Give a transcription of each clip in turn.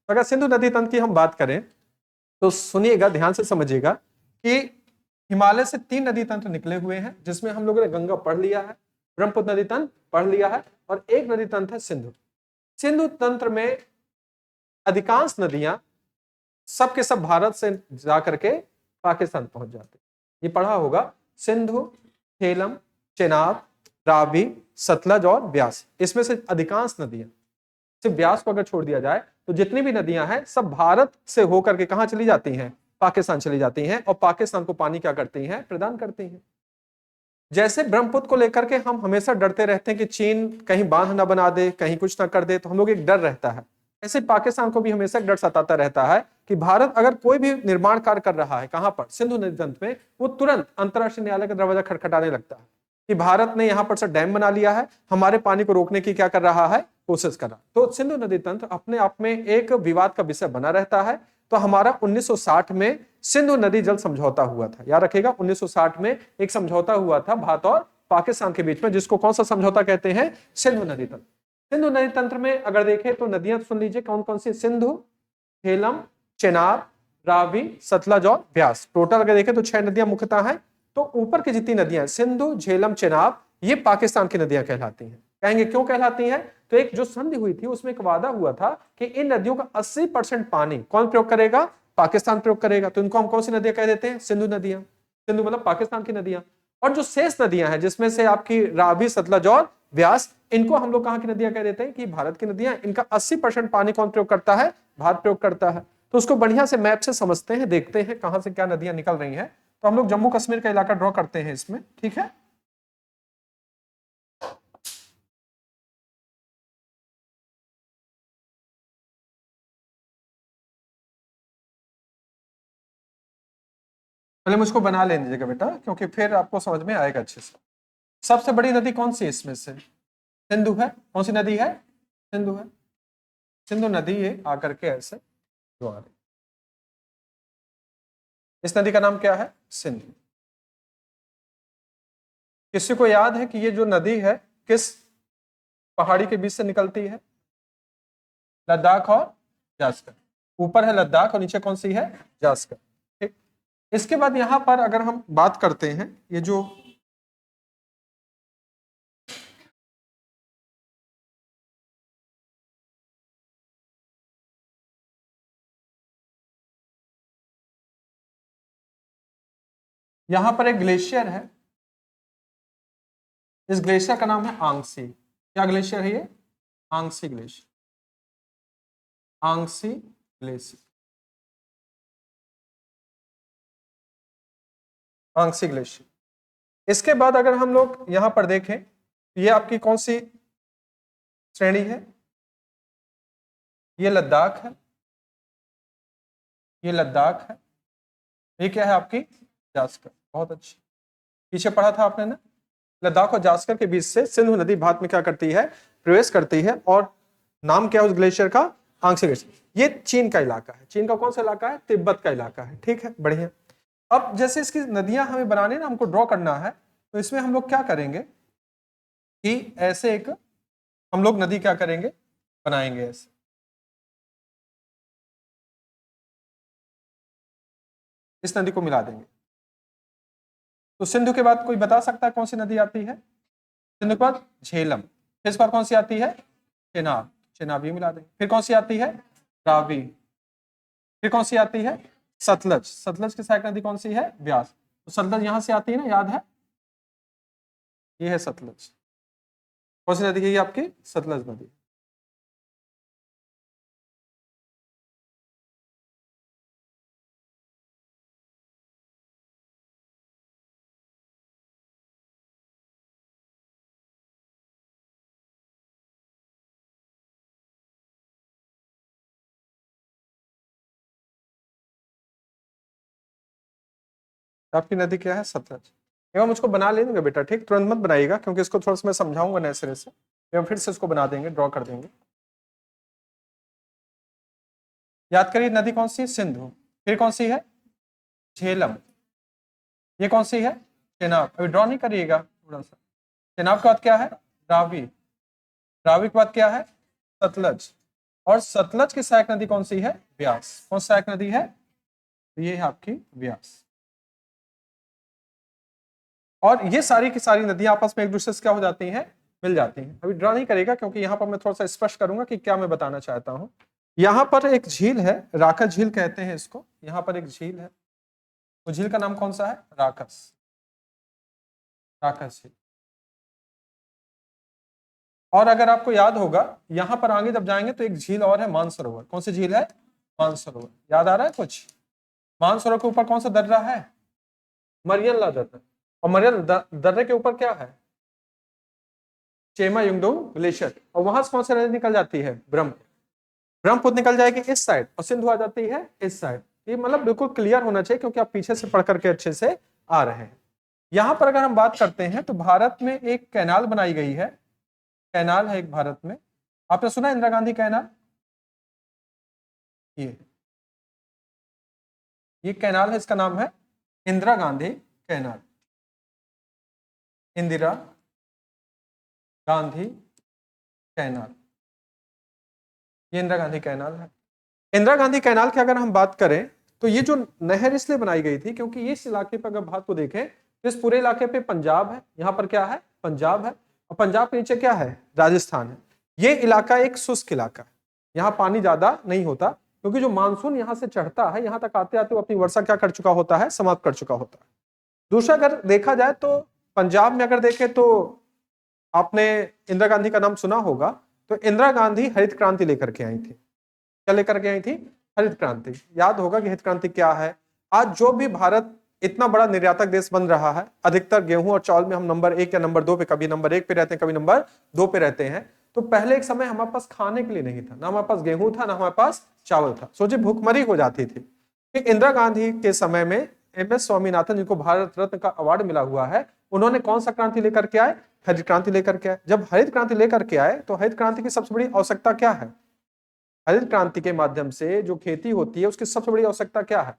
तो अगर सिंधु नदी तंत्र की हम बात करें तो सुनिएगा, ध्यान से समझिएगा कि हिमालय से 3 नदी तंत्र निकले हुए हैं, जिसमें हम लोगों ने गंगा पढ़ लिया है, ब्रह्मपुत्र नदी तंत्र पढ़ लिया है, और एक नदी तंत्र है सिंधु। सिंधु तंत्र में अधिकांश नदियां सब के सब भारत से जाकर के पाकिस्तान पहुंच जाते हैं। ये पढ़ा होगा, सिंधु, झेलम, चेनाब, रावी, सतलज और ब्यास। इसमें से अधिकांश नदियां, सिर्फ ब्यास को अगर छोड़ दिया जाए तो जितनी भी नदियां हैं सब भारत से होकर के कहां चली जाती हैं? पाकिस्तान चली जाती हैं, और पाकिस्तान को पानी क्या करती हैं? प्रदान करती हैं। जैसे ब्रह्मपुत्र को लेकर के हम हमेशा डरते रहते हैं कि चीन कहीं बांध ना बना दे, कहीं कुछ ना कर दे, तो हम लोग एक डर रहता है। ऐसे पाकिस्तान को भी हमेशा डर सताता रहता है कि भारत अगर कोई भी निर्माण कार्य कर रहा है, कहां पर? सिंधु नदी तंत्र में, वो तुरंत अंतरराष्ट्रीय न्यायालय का दरवाजा खटखटाने लगता है कि भारत ने यहां पर से डैम बना लिया है, हमारे पानी को रोकने की क्या कर रहा है? कोशिश कर रहा। तो सिंधु नदी तंत्र अपने आप में एक विवाद का विषय बना रहता है। तो हमारा 1960 में सिंधु नदी जल समझौता हुआ था, याद रखेगा, 1960 में एक समझौता हुआ था भारत और पाकिस्तान के बीच में, जिसको कौन सा समझौता कहते हैं? सिंधु नदी तंत्र। सिंधु नदी तंत्र में अगर देखें तो नदियां सुन लीजिए कौन कौन सी? सिंधु, झेलम, चेनाब, रावी, सतलज और ब्यास। टोटल अगर देखें तो 6 नदियां मुख्यतः हैं। तो ऊपर की जितनी नदियां, सिंधु, झेलम, चेनाब, ये पाकिस्तान की नदियां कहलाती हैं। कहेंगे क्यों कहलाती हैं? तो एक जो संधि हुई थी उसमें एक वादा हुआ था कि इन नदियों का 80% पानी कौन प्रयोग करेगा? पाकिस्तान प्रयोग करेगा। तो इनको हम कौन सी नदियां कह देते हैं? सिंधु नदियां। सिंधु मतलब पाकिस्तान की नदियां। और जो शेष नदियां हैं, जिसमें से आपकी रावी, सतलज और ब्यास, इनको हम लोग कहां की नदियां कह देते हैं? कि भारत की नदियां। इनका 80% पानी कौन प्रयोग करता है? भारत प्रयोग करता है। तो उसको बढ़िया से मैप से समझते हैं, देखते हैं कहां से क्या नदियां निकल रही हैं। तो हम लोग जम्मू कश्मीर का इलाका ड्रॉ करते हैं इसमें, ठीक है। पहले मुझको बना लेने दीजिएगा बेटा, क्योंकि फिर आपको समझ में आएगा अच्छे से। सबसे बड़ी नदी कौन सी है इसमें से? सिंधु है। कौन सी नदी है? सिंधु है। सिंधु नदी ये आकर के ऐसे जो आ रही, इस नदी का नाम क्या है? सिंधु। किसी को याद है कि ये जो नदी है किस पहाड़ी के बीच से निकलती है? लद्दाख और जास्कर। ऊपर है लद्दाख और नीचे कौन सी है? जास्कर। ठीक। इसके बाद यहां पर अगर हम बात करते हैं, ये जो यहां पर एक ग्लेशियर है, इस ग्लेशियर का नाम है आंगसी। क्या ग्लेशियर है ये? Angsi glacier. Angsi glacier, Angsi glacier. इसके बाद अगर हम लोग यहां पर देखें, ये आपकी कौन सी श्रेणी है? ये लद्दाख है, ये लद्दाख है, ये क्या है आपकी? जास्कर। बहुत अच्छी, पीछे पढ़ा था आपने ना। लद्दाख और जास्कर के बीच से सिंधु नदी भारत में क्या करती है? प्रवेश करती है। और नाम क्या है उस ग्लेशियर का? आंगसी ग्लेशियर। ये चीन का इलाका है। चीन का कौन सा इलाका है? तिब्बत का इलाका है। ठीक है, बढ़िया। अब जैसे इसकी नदियां हमें बनाने ना, हमको ड्रॉ करना है, तो इसमें हम लोग क्या करेंगे कि ऐसे एक हम लोग नदी क्या करेंगे? बनाएंगे ऐसे। इस नदी को मिला देंगे। तो सिंधु के बाद कोई बता सकता है कौन सी नदी आती है? सिंधु के बाद झेलम। फिर इसके बाद कौन सी आती है? चेनाब। चेनाब ये मिला देंगे। फिर कौन सी आती है? रावी। फिर कौन सी आती है? सतलज। सतलज की सहायक नदी कौन सी है? ब्यास। तो सतलज यहां से आती है ना, याद है? ये है सतलज। कौन सी नदी है ये आपकी? सतलज नदी। आपकी नदी क्या है? सतलज। एवं मुझको बना लेंगे बेटा, ठीक, तुरंत मत बनाइएगा, क्योंकि इसको थोड़ा सा मैं समझाऊंगा नए सिरे से। एवं फिर से इसको बना देंगे, ड्रॉ कर देंगे। याद करिए नदी कौन सी? सिंधु। फिर कौन सी है? झेलम। ये कौन सी है? चेनाब। अभी ड्रॉ नहीं करिएगा, थोड़ा सा। चेनाब के बाद क्या है? रावी। रावी के बाद क्या है? सतलज। और सतलज की सहायक नदी कौन सी है? ब्यास। कौन सी सहायक नदी है? ये है आपकी ब्यास। और ये सारी की सारी नदियां आपस में एक दूसरे से क्या हो जाती हैं? मिल जाती हैं। अभी ड्रा नहीं करेगा क्योंकि यहां पर मैं थोड़ा सा स्पष्ट करूंगा कि क्या मैं बताना चाहता हूं। यहां पर एक झील है, राकस झील कहते हैं इसको। यहां पर एक झील है, वो झील का नाम कौन सा है? राकस। राकस झील। और अगर आपको याद होगा, यहां पर आगे जब जाएंगे तो एक झील और है, मानसरोवर। कौन सी झील है? मानसरोवर। याद आ रहा है कुछ? मानसरोवर के ऊपर कौन सा दर्रा है? मरियन दर्रा। और मरियन दर्रे के ऊपर क्या है? चेमा युंगडोंग ग्लेशियर। और वहां से कौन सी नदी निकल जाती है? ब्रह्मपुत्र। ब्रह्मपुत्र निकल जाएगी इस साइड और सिंधु आ जाती है इस साइड। ये मतलब बिल्कुल क्लियर होना चाहिए क्योंकि आप पीछे से पढ़ करके अच्छे से आ रहे हैं। यहां पर अगर हम बात करते हैं तो भारत में एक कैनाल बनाई गई है। कैनाल है एक भारत में। आपने सुना इंदिरा गांधी कैनाल? ये कैनाल है, इसका नाम है इंदिरा गांधी कैनाल। इंदिरा गांधी कैनाल, ये इंदिरा गांधी कैनाल है। इंदिरा गांधी कैनाल की अगर हम बात करें तो ये जो नहर इसलिए बनाई गई थी क्योंकि इस इलाके पर अगर बात को देखें तो इस पूरे इलाके पे पंजाब है। यहाँ पर क्या है? पंजाब है। और पंजाब के नीचे क्या है? राजस्थान है। ये इलाका एक शुष्क इलाका है, यहाँ पानी ज्यादा नहीं होता क्योंकि जो मानसून यहाँ से चढ़ता है यहाँ तक आते आते वो अपनी वर्षा क्या कर चुका होता है? समाप्त कर चुका होता है। दूसरा अगर देखा जाए तो पंजाब में अगर देखें तो आपने इंदिरा गांधी का नाम सुना होगा। तो इंदिरा गांधी हरित क्रांति लेकर के आई थी। क्या लेकर के आई थी? हरित क्रांति। याद होगा कि हरित क्रांति क्या है। आज जो भी भारत इतना बड़ा निर्यातक देश बन रहा है, अधिकतर गेहूं और चावल में हम नंबर 1 या नंबर 2 पे, कभी नंबर 1 पे रहते हैं, कभी नंबर 2 पे रहते हैं। तो पहले एक समय हमारे पास खाने के लिए नहीं था, ना हमारे पास गेहूं था, ना हमारे पास चावल था। सोचिए भूखमरी हो जाती थी। इंदिरा गांधी के समय में एम.एस. स्वामीनाथन, जिनको भारत रत्न का अवार्ड मिला हुआ है, उन्होंने कौन सा क्रांति लेकर के आए? हरित क्रांति लेकर के आए। जब हरित क्रांति लेकर के आए तो हरित क्रांति की सबसे बड़ी आवश्यकता क्या है? हरित क्रांति के माध्यम से जो खेती होती है उसकी सबसे बड़ी आवश्यकता क्या है?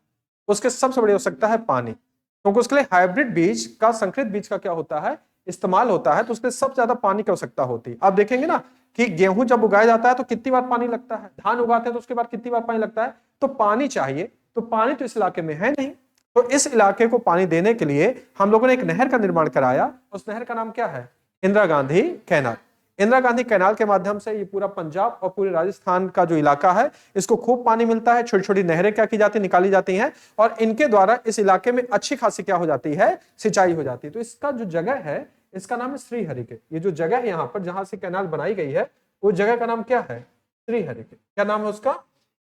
उसके सबसे बड़ी आवश्यकता है पानी। क्योंकि उसके लिए हाइब्रिड बीज का, संकरित बीज का क्या होता है? इस्तेमाल होता है। तो उसके लिए सबसे ज्यादा पानी की आवश्यकता होती है। आप देखेंगे ना कि गेहूं जब उगाया जाता है तो कितनी बार पानी लगता है, धान उगाते हैं तो उसके बाद कितनी बार पानी लगता है। तो पानी चाहिए। तो पानी तो इस इलाके में है नहीं, तो इस इलाके को पानी देने के लिए हम लोगों ने एक नहर का निर्माण कराया। उस नहर का नाम क्या है? इंदिरा गांधी कैनाल। इंदिरा गांधी कैनाल के माध्यम से ये पूरा पंजाब और पूरे राजस्थान का जो इलाका है इसको खूब पानी मिलता है। छोटी छोटी नहरें क्या की जाती है? निकाली जाती हैं। और इनके द्वारा इस इलाके में अच्छी खासी क्या हो जाती है? सिंचाई हो जाती है। तो इसका जो जगह है इसका नाम है श्रीहरिके। ये जो जगह है यहाँ पर जहां से कैनाल बनाई गई है उस जगह का नाम क्या है? श्रीहरिके। क्या नाम है उसका?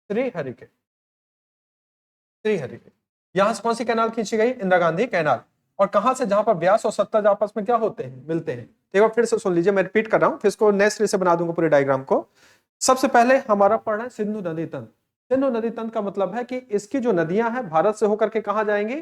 श्रीहरिके। श्रीहरिके। यहां से कौन सी कैनाल खींची गई? इंदिरा गांधी कैनाल। और कहां से? जहां पर ब्यास और सतलज आपस में क्या होते हैं? मिलते हैं। एक बार फिर से सुन लीजिए, मैं रिपीट कर रहा हूं, फिर इसको नए सिरे से बना दूंगा पूरे डायग्राम को। सबसे पहले हमारा पढ़ना है सिंधु नदी तंत्र। सिंधु नदी तंत्र का मतलब है कि इसकी जो नदियां हैं भारत से होकर के कहां जाएंगी?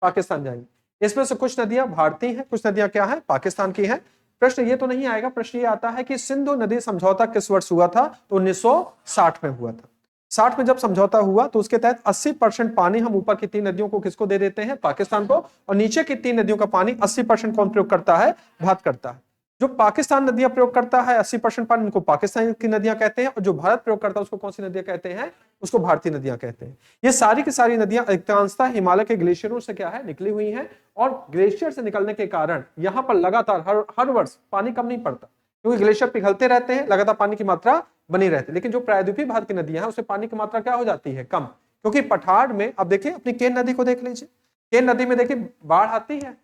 पाकिस्तान जाएंगी। इसमें से कुछ नदियां भारतीय हैं, कुछ नदियां क्या है? पाकिस्तान की हैं। प्रश्न ये तो नहीं आएगा, प्रश्न ये आता है कि सिंधु नदी समझौता किस वर्ष हुआ था? तो 1960 में हुआ था। 60 में जब समझौता हुआ तो उसके तहत 80% पानी हम ऊपर की 3 नदियों को किसको दे देते हैं? पाकिस्तान को। और नीचे की 3 नदियों का पानी 80% कौन प्रयोग करता है? भारत करता है। जो पाकिस्तान नदियां प्रयोग करता है 80% पानी, उनको पाकिस्तान की नदियां कहते हैं। और जो भारत प्रयोग करता है उसको कौन सी नदियां कहते हैं? उसको भारतीय नदियां कहते हैं। ये सारी की सारी नदियां अधिकांशतः हिमालय के ग्लेशियरों से क्या है? निकली हुई हैं। और ग्लेशियर से निकलने के कारण यहाँ पर लगातार हर वर्ष पानी कम नहीं पड़ता, क्योंकि ग्लेशियर पिघलते रहते हैं, लगातार पानी की मात्रा बनी रहती है। लेकिन जो प्रायद्वीपीय भारत की नदियां हैं उसमें पानी की मात्रा क्या हो जाती है? कम। क्योंकि पठार में, अब देखिए अपनी केन नदी को देख लीजिए। केन नदी में देखिए बाढ़ आती है,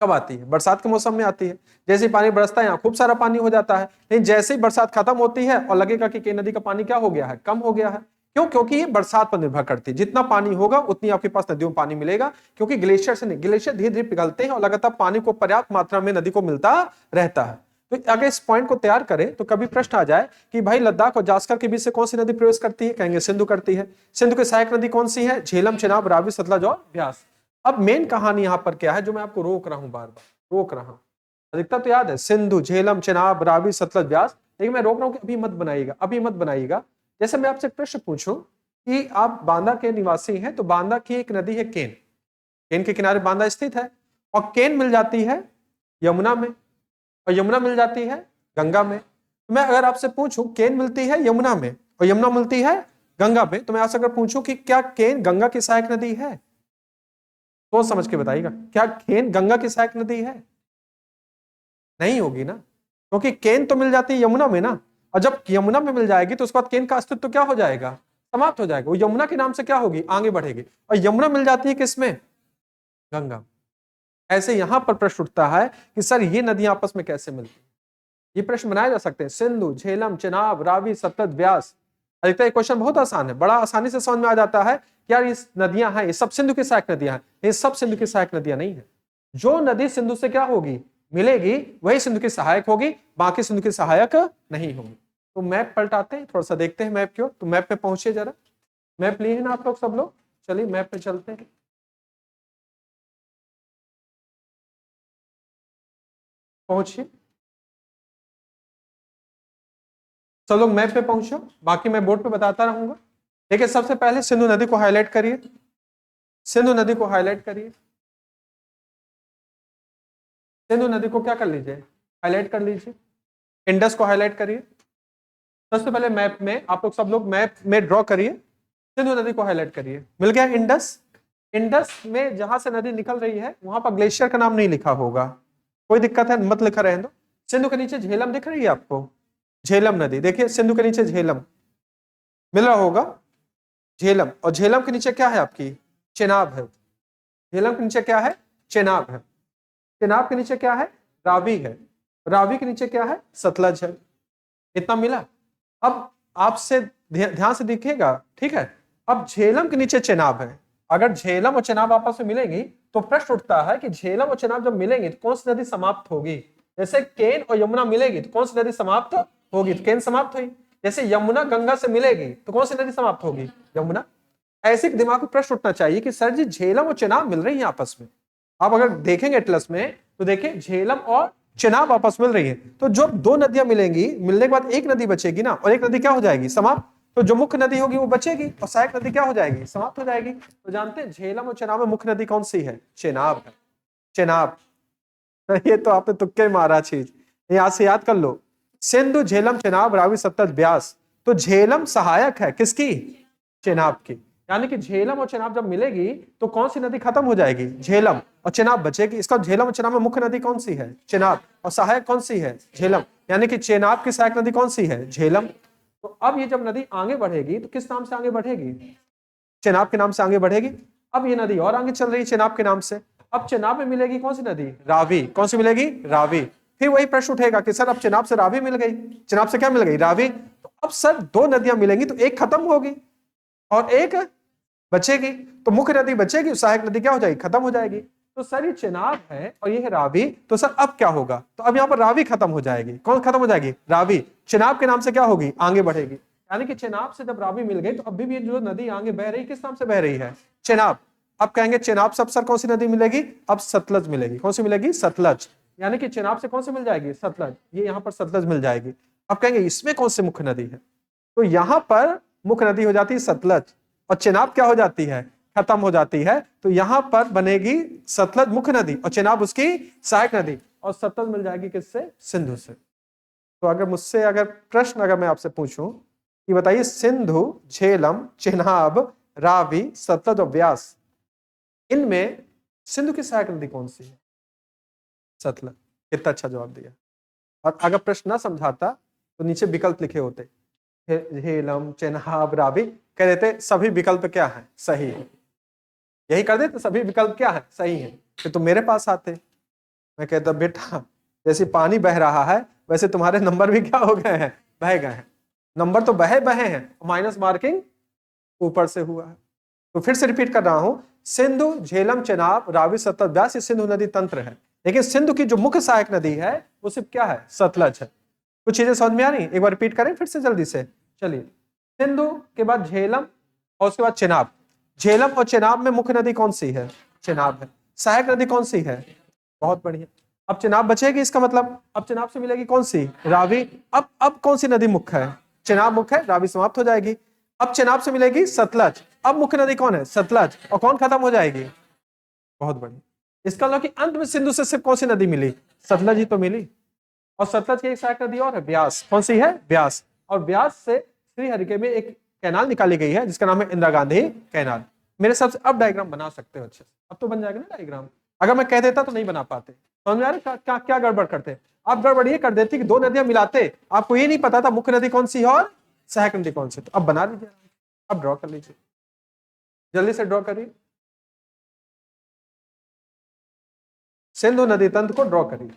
कब आती है? बरसात के मौसम में आती है। जैसे ही पानी बरसता है यहाँ खूब सारा पानी हो जाता है। लेकिन जैसे ही बरसात खत्म होती है और लगेगा कि केन नदी का पानी क्या हो गया है? कम हो गया है। क्यों? क्योंकि ये बरसात पर निर्भर करती है। जितना पानी होगा उतनी आपके पास नदियों में पानी मिलेगा, क्योंकि ग्लेशियर से नहीं, ग्लेशियर धीरे धीरे पिघलते हैं और लगातार पानी को पर्याप्त मात्रा में नदी को मिलता रहता है। तो अगर इस पॉइंट को तैयार करें तो कभी प्रश्न आ जाए कि भाई लद्दाख और जास्कर के बीच से कौन सी नदी प्रवेश करती है? कहेंगे सिंधु करती है। सिंधु की सहायक नदी कौन सी है? झेलम, चिनाब, रावी, सतलज और ब्यास। अब मेन कहानी यहां पर क्या है जो मैं आपको रोक रहा हूं, बार बार रोक रहा हूं। अधिकता तो याद है, सिंधु, झेलम, चिनाब, रावी, सतलज, ब्यास। लेकिन मैं रोक रहा हूं कि अभी मत बनाइएगा, अभी मत बनाइएगा। जैसे मैं आपसे प्रश्न पूछूं कि आप बांदा के निवासी हैं, तो बांदा की एक नदी है केन। केन के किनारे बांदा स्थित है। और केन मिल जाती है यमुना में, और यमुना मिल जाती है गंगा में। तो मैं अगर आपसे पूछूं केन मिलती है यमुना में और यमुना मिलती है गंगा में, तो मैं आपसे अगर पूछूं कि क्या केन गंगा की सहायक नदी है, तो समझ के बताइएगा, क्या केन गंगा की सहायक नदी है? नहीं होगी ना, क्योंकि केन तो मिल जाती है यमुना में ना, और जब यमुना में मिल जाएगी तो उसके बाद केन का अस्तित्व तो क्या हो जाएगा, समाप्त हो जाएगा। वो यमुना के नाम से क्या होगी, आगे बढ़ेगी। और यमुना मिल जाती है किसमें, गंगा। ऐसे यहां पर प्रश्न उठता है कि सर ये नदियां आपस में कैसे मिलती हैं। ये प्रश्न बनाए जा सकते हैं, सिंधु, झेलम, चेनाब, रावी, सतलज, ब्यास। अधिकतर ये क्वेश्चन बहुत आसान है, बड़ा आसानी से समझ में आ जाता है कि यार ये नदियां हैं, ये सब सिंधु की सहायक नदियां हैं। ये सब सिंधु की सहायक नदियां नहीं है। जो नदी सिंधु से क्या होगी, मिलेगी, वही सिंधु की सहायक होगी, बाकी सिंधु की सहायक नहीं होगी। तो मैप पलटाते हैं, थोड़ा सा देखते हैं मैप क्यों। तो मैप पे पहुंचे जरा, मैप लिए हैं ना आप लोग सब लोग, चलिए मैप पे चलते हैं। पहुंचिए सब लोग, मैप पे पहुंचो, बाकी मैं बोर्ड पे बताता रहूंगा। देखिए सबसे पहले सिंधु नदी को हाईलाइट करिए, सिंधु नदी को हाईलाइट करिए, सिंधु नदी को क्या कर लीजिए, हाईलाइट कर लीजिए। इंडस को हाईलाइट करिए। सबसे पहले मैप में आप लोग सब लोग मैप में ड्रॉ करिए, सिंधु नदी को हाईलाइट करिए। मिल गया इंडस। इंडस में जहां से नदी निकल रही है वहां पर ग्लेशियर का नाम नहीं लिखा होगा, कोई दिक्कत है मत लिखा रहने दो। सिंधु के नीचे झेलम दिख रही है आपको, झेलम नदी, देखिए सिंधु के नीचे झेलम मिल रहा होगा, झेलम। और झेलम के नीचे क्या है आपकी, चेनाब है। झेलम के नीचे क्या है, चेनाब है। चेनाब के नीचे क्या है, रावी है। रावी के नीचे क्या है, सतलज है। इतना मिला। अब आपसे ध्यान से दिखेगा, ठीक है। अब झेलम के नीचे चेनाब है। अगर झेलम और चेनाब आपस में मिलेंगी तो प्रश्न उठता है कि झेलम और चेनाब जब मिलेंगे तो कौन सी नदी समाप्त होगी। जैसे केन और यमुना मिलेगी तो कौन सी नदी समाप्त होगी, तो केन समाप्त हुई। जैसे यमुना गंगा से मिलेगी तो कौन सी नदी समाप्त होगी, यमुना। ऐसे दिमाग में प्रश्न उठना चाहिए कि सर जी झेलम और चेनाब मिल रही है आपस में। आप अगर देखेंगे एटलस में तो देखिए झेलम और चेनाब आपस मिल रही है, तो जो दो नदियां मिलेंगी, मिलने के बाद एक नदी बचेगी ना, और एक नदी क्या हो जाएगी, समाप्त। तो जो मुख्य नदी होगी वो बचेगी और सहायक नदी क्या हो जाएगी, समाप्त हो जाएगी। तो जानते हैं झेलम और चेनाब में मुख्य नदी कौन सी है, चेनाब है, चेनाब। ये तो आपने तुक्के मारा चीज, यहां से याद कर लो, सिंधु, झेलम, चेनाब, रावी, सतलज, ब्यास। तो झेलम सहायक है किसकी, चेनाब की। यानी कि झेलम और चेनाब जब मिलेगी तो कौन सी नदी खत्म हो जाएगी, झेलम, और चेनाब बचेगी। इसका झेलम और चेनाब में मुख्य नदी कौन सी है, चेनाब, और सहायक कौन सी है, झेलम। यानी कि चेनाब की सहायक नदी कौन सी है, झेलम। तो अब ये जब नदी आगे बढ़ेगी तो किस नाम से आगे बढ़ेगी, चेनाब के नाम से आगे बढ़ेगी। अब ये नदी और आगे चल रही है चेनाब के नाम से। अब चेनाब में मिलेगी कौन सी नदी, रावी। कौन सी मिलेगी, रावी। फिर वही प्रश्न उठेगा कि सर अब चेनाब से रावी मिल गई, चेनाब से क्या मिल गई, रावी। तो अब सर दो नदियां मिलेंगी तो एक खत्म होगी और एक बचेगी, तो मुख्य नदी बचेगी, सहायक नदी क्या हो जाएगी, खत्म हो जाएगी। तो सर ये चेनाब है और ये है रावी, तो सर अब क्या होगा, तो अब यहाँ पर रावी खत्म हो जाएगी। कौन खत्म हो जाएगी, रावी। चेनाब के नाम से क्या होगी, आगे बढ़ेगी। यानी कि चेनाब से जब रावी मिल गई तो अभी भी जो नदी आगे बह रही किस नाम से बह रही है, चेनाब। अब कहेंगे चेनाब से अब सर कौन सी नदी मिलेगी, अब सतलज मिलेगी। कौन सी मिलेगी, सतलज। यानी कि चेनाब से कौन सी मिल जाएगी, सतलज। ये यहाँ पर सतलज मिल जाएगी। अब कहेंगे इसमें कौन सी मुख्य नदी है, तो यहां पर मुख्य नदी हो जाती है सतलज, और चेनाब क्या हो जाती है, खत्म हो जाती है। तो यहां पर बनेगी सतलज मुख्य नदी और चेनाब उसकी सहायक नदी, और सतलज मिल जाएगी किससे, सिंधु से। तो अगर मुझसे अगर प्रश्न अगर मैं आपसे पूछूं कि बताइए सिंधु, झेलम, चेनाब, रावी, सतलज और ब्यास, इनमें सिंधु की सहायक नदी कौन सी है, सतलज। कितना अच्छा जवाब दिया। और अगर प्रश्न ना समझाता तो नीचे विकल्प लिखे होते, झेलम, चेनाब, रावी, कह देते सभी विकल्प क्या है, सही है। यही कर देते सभी विकल्प क्या है, सही है। फिर तो मेरे पास आते, मैं कहता बेटा जैसे पानी बह रहा है वैसे तुम्हारे नंबर भी क्या हो गए हैं, बह गए हैं। नंबर तो बहे हैं, माइनस मार्किंग ऊपर से हुआ है। तो फिर से रिपीट कर रहा हूं, सिंधु, झेलम, चेनाब, रावी, सतलज, ब्यास, ये सिंधु नदी तंत्र है। लेकिन सिंधु की जो मुख्य सहायक नदी है वो सिर्फ क्या है, सतलज है। कुछ चीजें समझ में आ रही, एक बार रिपीट करें फिर से जल्दी से। चलिए, सिंधु के बाद झेलम और उसके बाद चेनाब। झेलम और चेनाब में मुख्य नदी कौन सी है, चेनाब है। सहायक नदी कौन सी है, बहुत बढ़िया। अब चेनाब बचेगी, इसका मतलब अब चेनाब से मिलेगी कौन सी, रावी। अब कौन सी नदी मुख्य है, चेनाब मुख्य है, रावी समाप्त हो जाएगी। अब चेनाब से मिलेगी सतलज, अब मुख्य नदी कौन है, सतलज, और कौन खत्म हो जाएगी, बहुत बढ़िया। इसका मतलब कि अंत में सिंधु से सिर्फ कौन सी नदी मिली, सतलज ही तो मिली। और सतलज की एक सहायक नदी और है ब्यास। कौन सी है? ब्यास। और ब्यास से श्रीहरिके में एक कैनाल निकाली गई है जिसका नाम है इंदिरा गांधी कैनाल। मेरे हिसाब से अब डायग्राम बना सकते हो अच्छे से, अब तो बन जाएगा ना डायग्राम। अगर मैं कह देता तो नहीं बना पाते। समझ में आ रहा है क्या क्या गड़बड़ करते? आप गड़बड़ ये कर देते कि दो नदियां मिलाते, आपको ये नहीं पता था मुख्य नदी कौन सी है और सहायक नदी कौन सी। तो अब बना लीजिए, अब ड्रॉ कर लीजिए, जल्दी से ड्रॉ करिए, सिंधु नदी तंत्र को ड्रॉ करिए।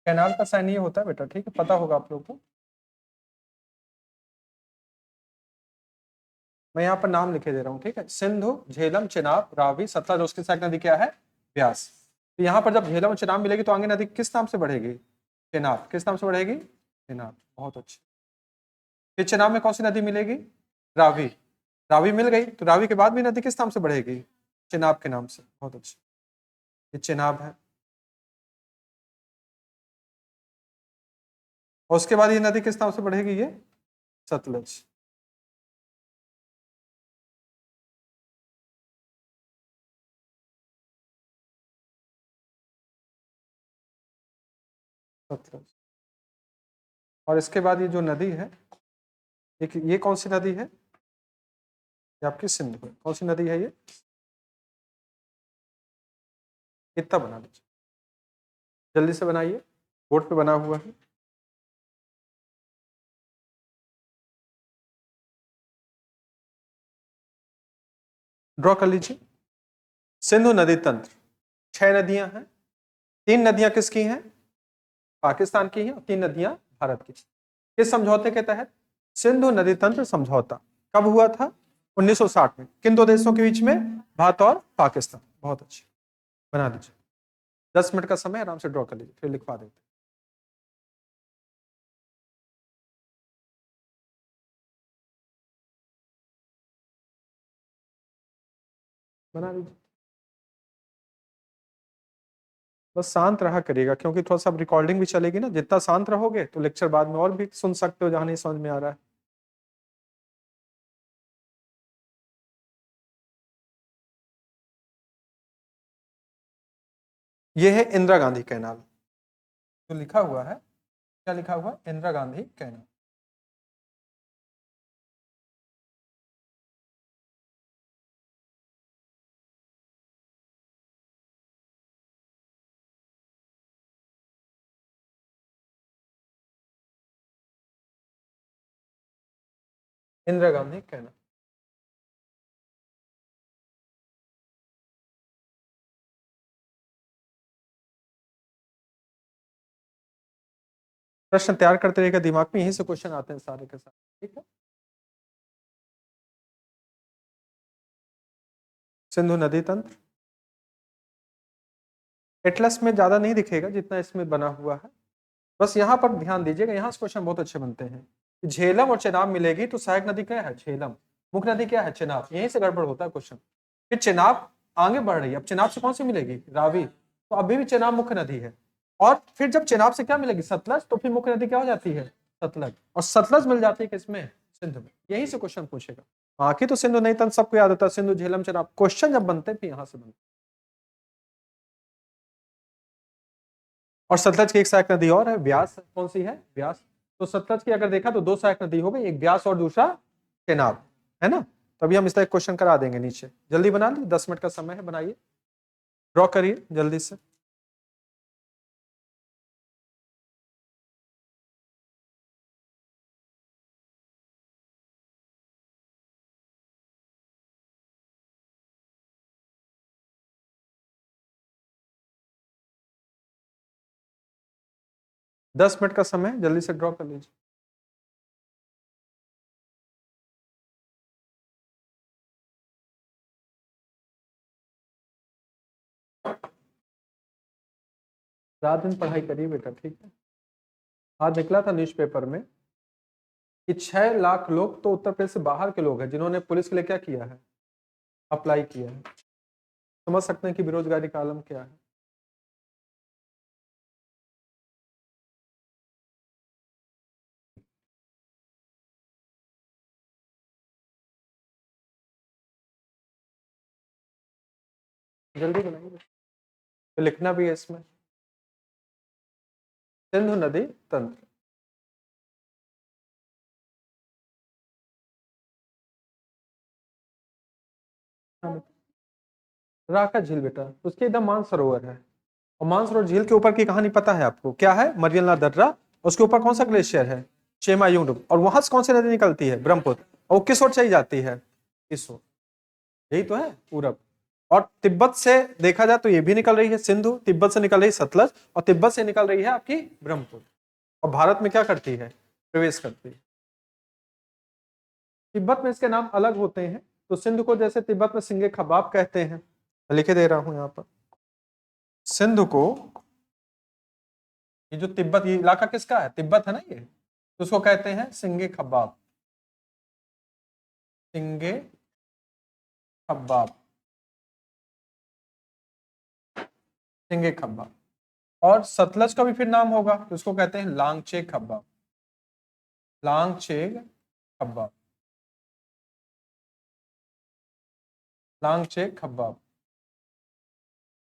कैनाल का साइन ये होता है बेटा, ठीक है, पता होगा आप लोग को। मैं यहाँ पर नाम लिखे दे रहा हूँ, ठीक है, सिंधु, झेलम, चिनाब, रावी, सतलज, उसकी सहायक नदी क्या है? ब्यास। तो यहाँ पर जब झेलम और चिनाब मिलेगी तो आगे नदी किस नाम से बढ़ेगी? चिनाब। किस नाम से बढ़ेगी? चिनाब। बहुत अच्छी। फिर चिनाब में कौन सी नदी मिलेगी? रावी। रावी मिल गई तो रावी के बाद भी नदी किस नाम से बढ़ेगी? चिनाब के नाम से। बहुत अच्छी, ये चिनाब है। और उसके बाद ये नदी किस नाम से बढ़ेगी? ये सतलज। सतलज। और इसके बाद ये जो नदी है, ये कौन सी नदी है? ये आपकी सिंधु है। कौन सी नदी है ये? इतना बना लीजिए, जल्दी से बनाइए, बोर्ड पे बना हुआ है। ड्रॉ कर लीजिए। सिंधु नदी तंत्र, 6 नदियां हैं। 3 नदियां किसकी हैं? पाकिस्तान की हैं, और 3 नदियां भारत की। किस समझौते के तहत? सिंधु नदी तंत्र समझौता। कब हुआ था? 1960 में। किन दो देशों के बीच में? भारत और पाकिस्तान। बहुत अच्छे, बना दीजिए। 10 मिनट का समय, आराम से ड्रॉ कर लीजिए, फिर लिखवा देते। बना लीजिए, बस शांत रहा करिएगा, क्योंकि थोड़ा सा रिकॉर्डिंग भी चलेगी ना। जितना शांत रहोगे तो लेक्चर बाद में और भी सुन सकते हो जहां नहीं समझ में आ रहा है। ये है इंदिरा गांधी कैनाल, जो लिखा हुआ है, क्या लिखा हुआ है? इंदिरा गांधी कैनाल। इंदिरा गांधी कैनाल। प्रश्न तैयार करते रहिएगा, दिमाग में यहीं से क्वेश्चन आते हैं सारे के सारे, ठीक है। सिंधु नदी तंत्र। एटलस में ज्यादा नहीं दिखेगा जितना इसमें बना हुआ है, बस यहाँ पर ध्यान दीजिएगा, यहाँ से क्वेश्चन बहुत अच्छे बनते हैं। झेलम और चेनाब मिलेगी तो सहायक नदी क्या है? झेलम। मुख्य नदी क्या है? चेनाब। यहीं से गड़बड़ होता है क्वेश्चन। फिर चेनाब आगे बढ़ रही है, अब चेनाब से कौन सी मिलेगी? रावी। तो अभी भी चेनाब मुख्य नदी है, और फिर जब चेनाब से क्या मिलेगी? सतलज। तो फिर मुख्य नदी क्या हो जाती है? सतलज। और सतलज मिल जाती है किसमें? सिंधु में। यहीं से क्वेश्चन पूछेगा। बाकी तो सिंधु नहीं तंत्र सबको याद होता है, सिंधु झेलम चेनाब। क्वेश्चन जब बनते हैं फिर यहाँ से बनते। और सतलज की एक सहायक नदी और है, ब्यास। कौन सी है? ब्यास। तो सतलज की अगर देखा तो दो सहायक नदी हो गई, एक ब्यास और दूसरा चेनाब, है ना। तो अभी हम इसका एक क्वेश्चन करा देंगे नीचे। जल्दी बना ली, 10 मिनट का समय है, बनाइए, ड्रॉ करिए जल्दी से। दस मिनट का समय, जल्दी से ड्रॉ कर लीजिए। रात दिन पढ़ाई करिए बेटा, ठीक है। आज निकला था न्यूज़पेपर में कि 6 लाख लोग तो उत्तर प्रदेश से बाहर के लोग हैं जिन्होंने पुलिस के लिए क्या किया है? अप्लाई किया है। समझ सकते हैं कि बेरोजगारी का आलम क्या है। जल्दी बनाइए, तो लिखना भी है इसमें। सिंधु नदी तंत्र। राका झील बेटा, उसके एकदम मानसरोवर है, और मानसरोवर झील के ऊपर की कहानी पता है आपको क्या है? मरियलना दर्रा। उसके ऊपर कौन सा ग्लेशियर है? चेमायूंग। और वहां से कौन सी नदी निकलती है? ब्रह्मपुत्र। और वो किस ओर चली जाती है? इस ओर। यही तो है पूरब। और तिब्बत से देखा जाए तो ये भी निकल रही है सिंधु, तिब्बत से निकल रही है सतलज, और तिब्बत से निकल रही है आपकी ब्रह्मपुत्र, और भारत में क्या करती है? प्रवेश करती है। तिब्बत में इसके नाम अलग होते हैं। तो सिंधु को जैसे तिब्बत में सिंगे खबाब कहते हैं, लिखे दे रहा हूं यहां पर। सिंधु को, ये जो तिब्बत, ये इलाका किसका है? तिब्बत है ना ये, तो उसको कहते हैं सिंगे खबाब। सिंगे खबाब, सिंगे खबाब। और सतलज का भी फिर नाम होगा, तो उसको कहते हैं लांगचे खबाब। लांगचेग खबाब, लांगचे खबाब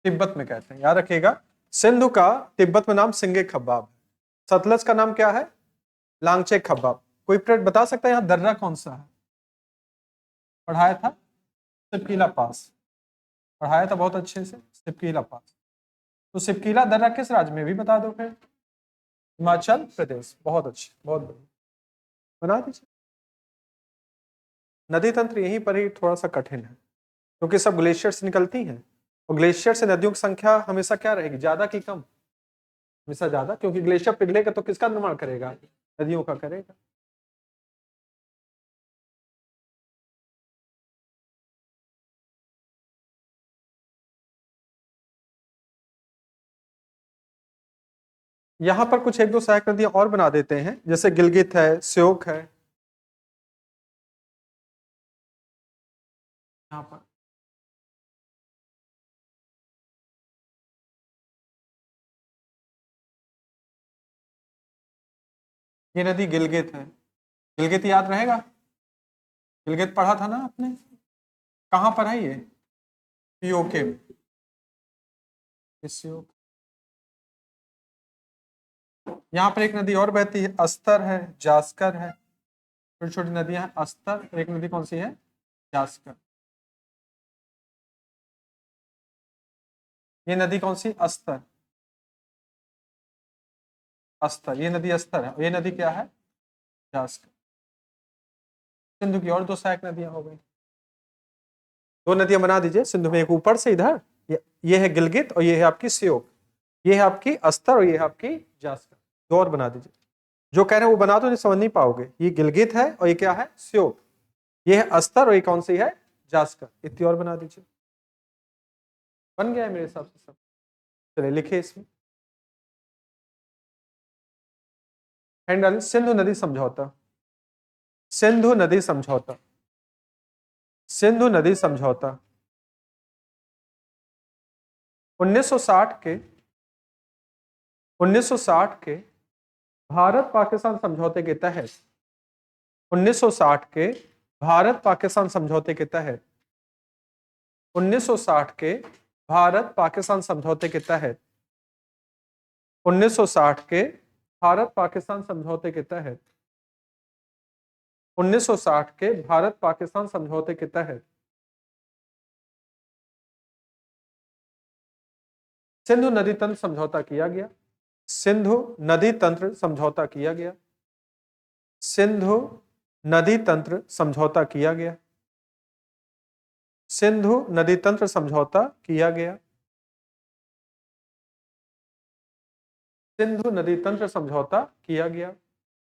तिब्बत में कहते हैं, याद रखिएगा। सिंधु का तिब्बत में नाम सिंगे खबाब, सतलज का नाम क्या है? लांगचे खबाब। कोई फ्रेंड बता सकता है यहाँ दर्रा कौन सा है? पढ़ाया था सिपकीला पास, पढ़ाया था बहुत अच्छे से, सिपकीला पास। तो सिपकीला दर्रा किस राज्य में भी बता दो फिर? हिमाचल प्रदेश। बहुत अच्छे, बहुत बढ़िया, बना दीजिए। नदी तंत्र यहीं पर ही थोड़ा सा कठिन है, क्योंकि सब ग्लेशियर से निकलती हैं, और ग्लेशियर से नदियों की संख्या हमेशा क्या रहेगी? ज्यादा की कम? हमेशा ज्यादा, क्योंकि ग्लेशियर पिघलेगा तो किसका निर्माण करेगा? नदियों का करेगा। यहाँ पर कुछ एक दो सहायक नदियां और बना देते हैं, जैसे गिलगित है, श्योक है। यहाँ पर ये नदी गिलगित है। गिलगित याद रहेगा, गिलगित पढ़ा था ना आपने? कहाँ पर है ये? पीओके में। श्योक। यहाँ पर एक नदी और बहती है, अस्तर है, जास्कर है। छोटी छोटी नदियां हैं, अस्तर। एक नदी कौन सी है? जास्कर। ये नदी कौन सी? अस्तर। अस्तर, ये नदी अस्तर है, और ये नदी क्या है? जास्कर। सिंधु की और दो सहायक नदियां हो गई। दो नदियां बना दीजिए सिंधु में, एक ऊपर से इधर, ये है गिलगित और ये है आपकी श्योक। ये है आपकी अस्तर और ये है आपकी जास्कर। दो और बना दीजिए, जो कह रहे हैं वो बना दो, नहीं समझ नहीं पाओगे। ये गिलगित है और ये क्या है? श्योक। ये है अस्तर और ये कौन सी है? जास्कर। इतनी और बना दीजिए। बन गया है मेरे हिसाब से सब। चलिए लिखे इसमें हैंड डालिए। सिंधु नदी समझौता, सिंधु नदी समझौता, सिंधु नदी समझौता 1960 के 1960 के भारत पाकिस्तान समझौते के तहत 1960 के भारत पाकिस्तान समझौते के तहत 1960 के भारत पाकिस्तान समझौते के तहत 1960 के भारत पाकिस्तान समझौते के तहत 1960 के भारत पाकिस्तान समझौते के तहत सिंधु नदी तंत्र समझौता किया गया। सिंधु नदी तंत्र समझौता किया गया। सिंधु नदी तंत्र समझौता किया गया। सिंधु नदी तंत्र समझौता किया गया। सिंधु नदी तंत्र समझौता किया गया।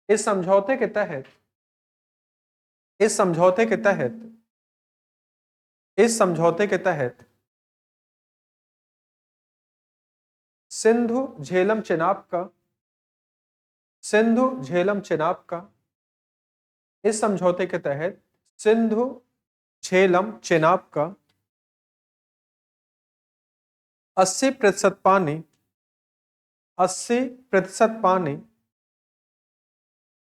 इस समझौते के तहत इस समझौते के तहत इस समझौते के तहत सिंधु झेलम चेनाब का सिंधु झेलम चेनाब का इस समझौते के तहत सिंधु झेलम चेनाब का 80% पानी 80% पानी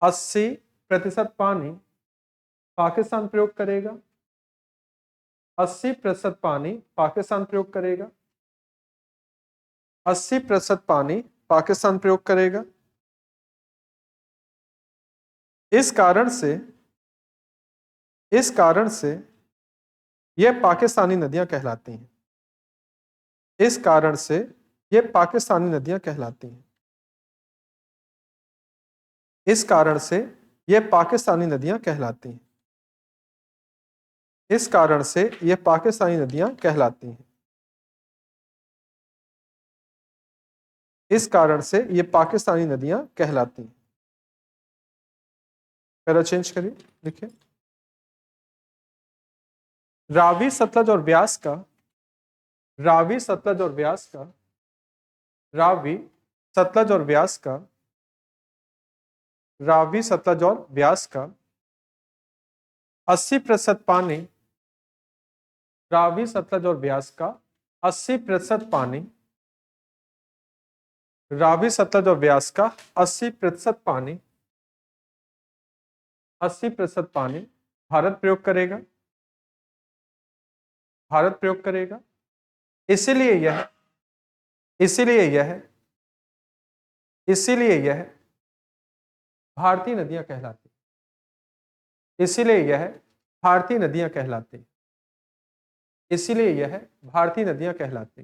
80% पानी पाकिस्तान प्रयोग करेगा। 80% पानी पाकिस्तान प्रयोग करेगा। 80% पानी पाकिस्तान प्रयोग करेगा। इस कारण से यह पाकिस्तानी नदियां कहलाती हैं। इस कारण से यह पाकिस्तानी नदियां कहलाती हैं। इस कारण से यह पाकिस्तानी नदियां कहलाती हैं। इस कारण से यह पाकिस्तानी नदियां कहलाती हैं। इस कारण से यह पाकिस्तानी नदियां कहलाती हैं। पैरा चेंज करिए, लिखिए रावी सतलज और ब्यास का रावी सतलज और ब्यास का रावी सतलज और ब्यास का रावी सतलज और ब्यास का 80% पानी रावी सतलज और ब्यास का 80% पानी रावी सतलज और ब्यास का 80% पानी 80% पानी भारत प्रयोग करेगा। भारत प्रयोग करेगा। इसीलिए यह भारतीय नदियां कहलाती। इसीलिए यह भारतीय नदियां कहलाती। इसीलिए यह भारतीय नदियां कहलाती।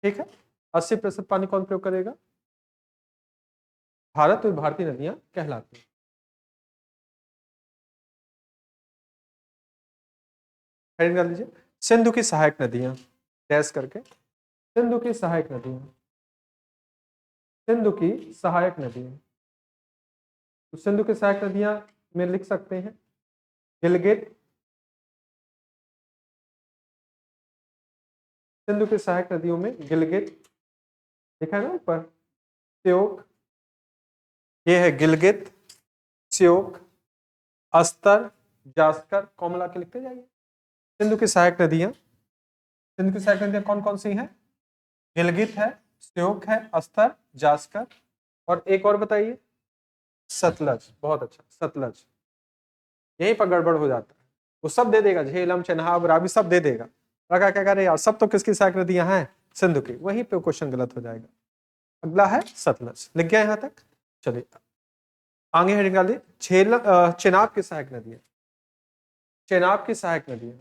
ठीक है, 80% पानी कौन प्रयोग करेगा? भारत, और भारतीय नदियां कहलाती। हेडिंग डाल दीजिए सिंधु की सहायक नदियां, डैश करके सिंधु की सहायक नदियां। सिंधु की सहायक नदियां, तो सिंधु की सहायक नदियां में लिख सकते हैं गिलगित। सिंधु की सहायक नदियों में गिलगित लिखा है ना ऊपर, श्योक, ये है गिलगित, श्योक, अस्तर, जास्कर, कोमला के लिखते जाइए। सिंधु की सहायक नदियां, सिंधु की सहायक नदियां कौन कौन सी हैं? गिलगित है, श्योक है, अस्तर, जास्कर, और एक और बताइए, सतलज। बहुत अच्छा, सतलज। यहीं पर गड़बड़ हो जाता है, वो सब दे देगा, झेलम, चेनाब, रावी सब दे देगा, लगा क्या करे यार, सब तो किसकी सहायक नदियां हैं? सिंधु की। वहीं पे क्वेश्चन गलत हो जाएगा। अगला है सतलज, लिख गया यहां तक? चलिए आगे हेडिंग डालिए चेनाब की सहायक नदियां। चेनाब की सहायक नदियां,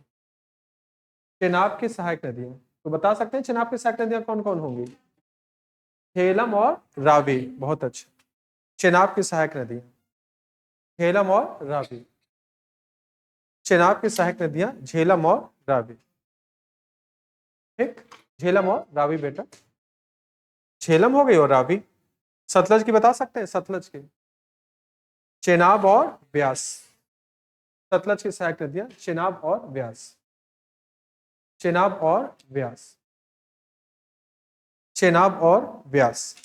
चेनाब की सहायक नदियां, तो बता सकते हैं चेनाब की सहायक नदियां कौन कौन होंगी? झेलम और रावी। बहुत अच्छा, चेनाब की सहायक नदियां झेलम और रावी। चेनाब की सहायक नदियां झेलम और रावी। ठीक, झेलम और रावी बेटा, झेलम हो गई और रावी। सतलज की बता सकते हैं? सतलज की, चेनाब और ब्यास। सतलज की सहायक नदियां चेनाब और ब्यास। चेनाब और व्यास, चेनाब और व्यास।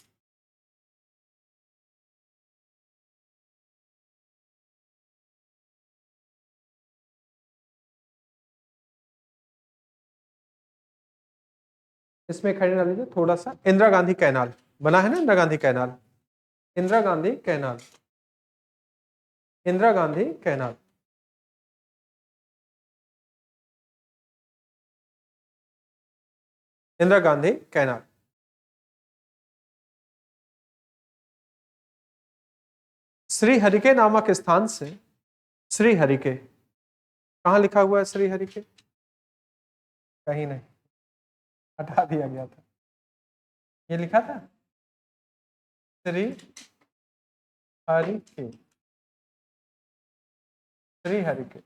इसमें खड़े डाल दीजिए थोड़ा सा। इंदिरा गांधी कैनाल बना है ना, Indira Gandhi canal, Indira Gandhi canal, Indira Gandhi canal. Indira Gandhi canal. श्रीहरिके नामक स्थान से, श्रीहरिके कहां लिखा हुआ है? श्रीहरिके कहीं नहीं, हटा दिया गया था। ये लिखा था श्री हरिके, श्रीहरिके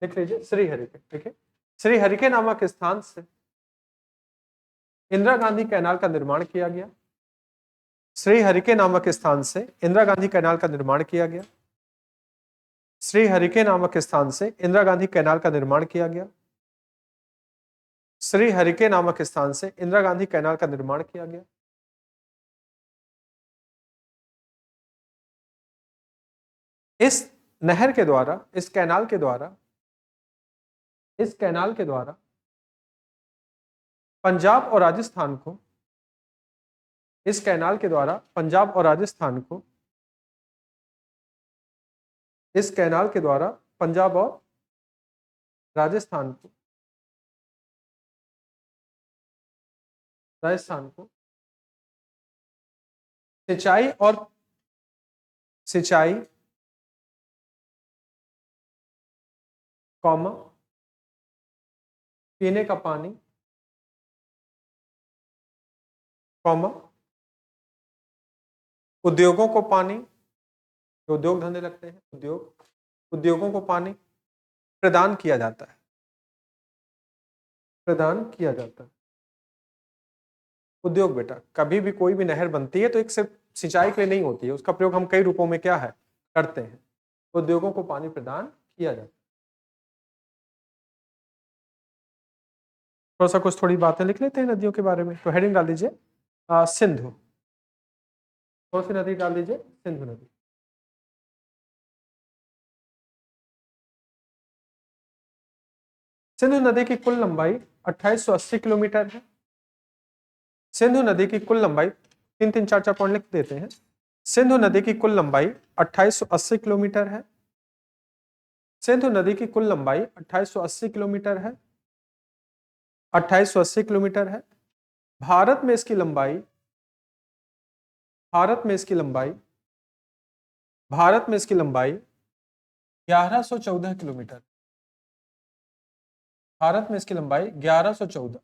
लिख लीजिए, श्रीहरिके। ठीक है, श्रीहरिके नामक स्थान से इंदिरा गांधी कैनाल का निर्माण किया गया। श्रीहरिके नामक स्थान से इंदिरा गांधी कैनाल का निर्माण किया गया। श्रीहरिके नामक स्थान से इंदिरा गांधी कैनाल का निर्माण किया गया। श्रीहरिके नामक स्थान से इंदिरा गांधी कैनाल का निर्माण किया गया। इस नहर के द्वारा, इस कैनाल के द्वारा, इस कैनाल के द्वारा पंजाब और राजस्थान को, इस कैनाल के द्वारा पंजाब और राजस्थान को, इस कैनाल के द्वारा पंजाब और राजस्थान को, राजस्थान को सिंचाई और सिंचाई, कॉमा पीने का पानी, कॉमा उद्योगों को पानी, जो उद्योग धंधे लगते हैं, उद्योगों को पानी प्रदान किया जाता है, प्रदान किया जाता है। उद्योग बेटा, कभी भी कोई भी नहर बनती है तो एक सिर्फ सिंचाई के लिए नहीं होती है, उसका प्रयोग हम कई रूपों में क्या है करते हैं। उद्योगों को पानी प्रदान किया जाता है। थोड़ा सा कुछ थोड़ी बातें लिख लेते हैं नदियों के बारे में। तो हेडिंग डाल दीजिए सिंधु, कौन सी नदी डाल दीजिए? सिंधु नदी। सिंधु नदी की कुल लंबाई 2880 किलोमीटर है। सिंधु नदी की कुल लंबाई, तीन तीन चार चार पॉइंट लिख देते हैं। सिंधु नदी की कुल लंबाई 2880 किलोमीटर है। सिंधु नदी की कुल लंबाई 2880 किलोमीटर है, 2880 किलोमीटर है। भारत में इसकी लंबाई, भारत में इसकी लंबाई, भारत में इसकी लंबाई 1114 किलोमीटर, भारत में इसकी लंबाई 1114,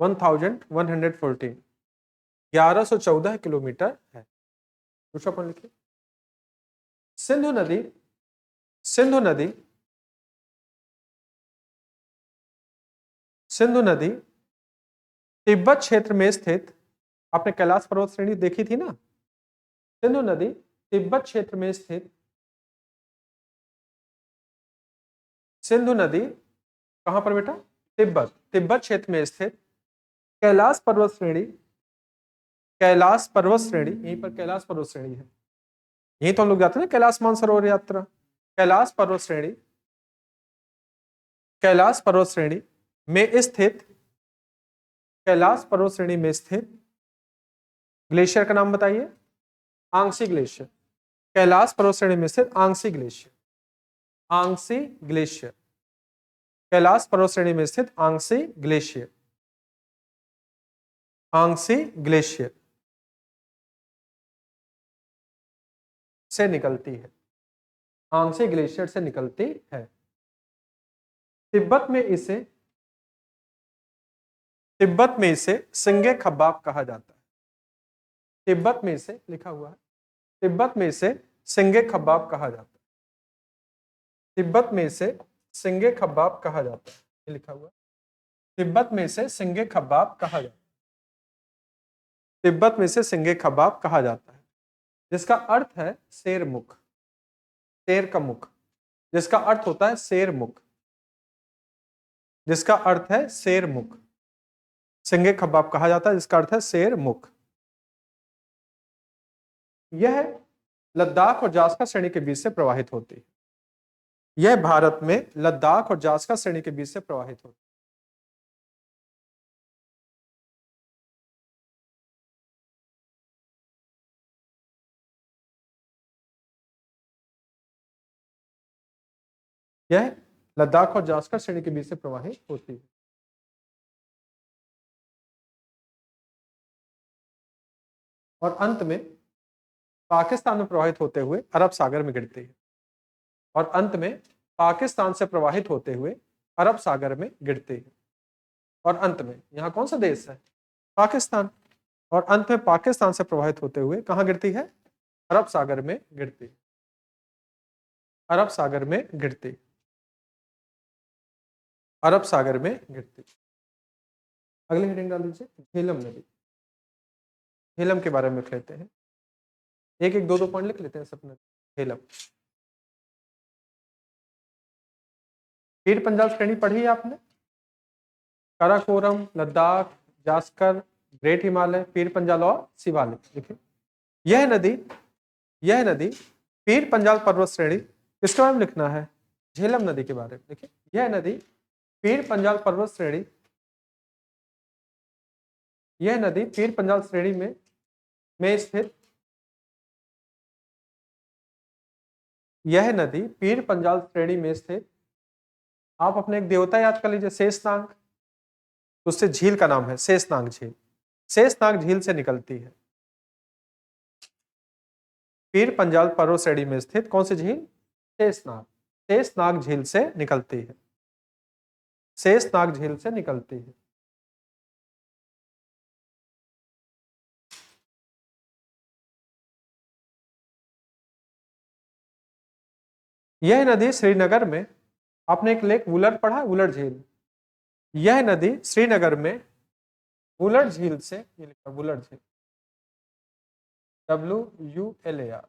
1114, 1114 किलोमीटर है। दूसरा पॉइंट लिखिए। सिंधु नदी, सिंधु नदी, सिंधु नदी तिब्बत क्षेत्र में स्थित, आपने कैलाश पर्वत श्रेणी देखी थी ना? सिंधु नदी तिब्बत क्षेत्र में स्थित, सिंधु नदी कहां पर बेटा? तिब्बत, तिब्बत क्षेत्र में स्थित कैलाश पर्वत श्रेणी, कैलाश पर्वत श्रेणी, यहीं पर कैलाश पर्वत श्रेणी है, यहीं तो हम लोग जाते हैं ना कैलाश मानसरोवर यात्रा। कैलाश पर्वत श्रेणी, कैलाश पर्वत श्रेणी में स्थित, कैलाश पर्वत श्रेणी में स्थित ग्लेशियर का नाम बताइए? आंगसी ग्लेशियर। कैलाश पर्वत श्रेणी में स्थित आंगसी ग्लेशियर, आंगसी ग्लेशियर, कैलाश पर्वत श्रेणी में स्थित आंगसी ग्लेशियर, आंगसी ग्लेशियर से निकलती है, आंगसी ग्लेशियर से निकलती है। तिब्बत में इसे, तिब्बत में इसे सिंगे खब्बाब कहा जाता है। तिब्बत में इसे, लिखा हुआ है, तिब्बत में इसे सिंगे खब्बाब कहा जाता है। तिब्बत में इसे सिंगे खब्बाब कहा जाता है, ये लिखा हुआ है। तिब्बत में इसे सिंगे खब्बाब कहा जाता है, तिब्बत में इसे सिंगे खब्बाब कहा जाता है, जिसका अर्थ है शेर मुख, शेर का मुख, जिसका अर्थ होता है शेर मुख। जिसका अर्थ है शेर मुख। सिंगे खब्बाब कहा जाता है, जिसका अर्थ है शेर मुख। यह लद्दाख और जास्का श्रेणी के बीच से प्रवाहित होती है। यह भारत में लद्दाख और जास्का श्रेणी के बीच से प्रवाहित होती है। यह लद्दाख और जास्का श्रेणी के बीच से प्रवाहित होती है। और अंत में पाकिस्तान में प्रवाहित होते हुए अरब सागर में गिरती है। और अंत में पाकिस्तान से प्रवाहित होते हुए अरब सागर में गिरती है। और अंत में यहां कौन सा देश है? पाकिस्तान। और अंत में पाकिस्तान से प्रवाहित होते हुए कहां गिरती है? अरब सागर में गिरती है। अरब सागर में गिरती है। अरब सागर में गिरती है। अगली हेडिंग डाल दीजिए, झेलम नदी। झेलम के बारे में लिख लेते हैं, एक एक दो दो पॉइंट लिख लेते हैं सब। झेलम, पीर पंजाल श्रेणी पढ़ी है आपने? काराकोरम, लद्दाख, जास्कर, ग्रेट हिमालय, पीर पंजाल और शिवालिक। देखिए यह नदी पीर पंजाल पर्वत श्रेणी, किसके बारे में लिखना है? झेलम नदी के बारे में। देखिए यह नदी पीर पंजाल पर्वत श्रेणी, यह नदी पीर पंजाल श्रेणी में स्थित, यह नदी पीर पंजाल श्रेणी में स्थित, आप अपने एक देवता याद कर लीजिए, शेषनाग। उससे झील का नाम है शेषनाग झील। शेषनाग झील से निकलती है। पीर पंजाल पर्वत श्रेणी में स्थित कौन सी झील? शेषनाग। शेषनाग झील से निकलती है। शेषनाग झील से निकलती है। यह नदी श्रीनगर में, आपने एक लेक वुलर पढ़ा, वुलर झील। यह नदी श्रीनगर में वुलर झील से, ये लिखा वुलर झील, WULAR।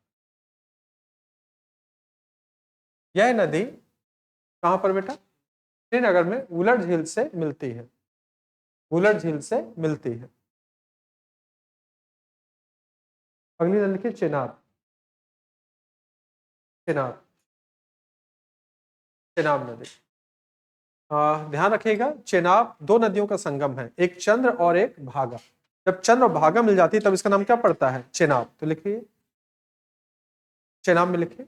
यह नदी कहां पर बेटा? श्रीनगर में वुलर झील से मिलती है। वुलर झील से मिलती है। अगली नदी लिखिए चेनाब। चेनाब, चेनाब नदी। ध्यान रखिएगा, चेनाब दो नदियों का संगम है, एक चंद्र और एक भागा। जब चंद्र और भागा मिल जाती है तब इसका नाम क्या पड़ता है? चेनाब। तो लिखिए चेनाब में लिखिए,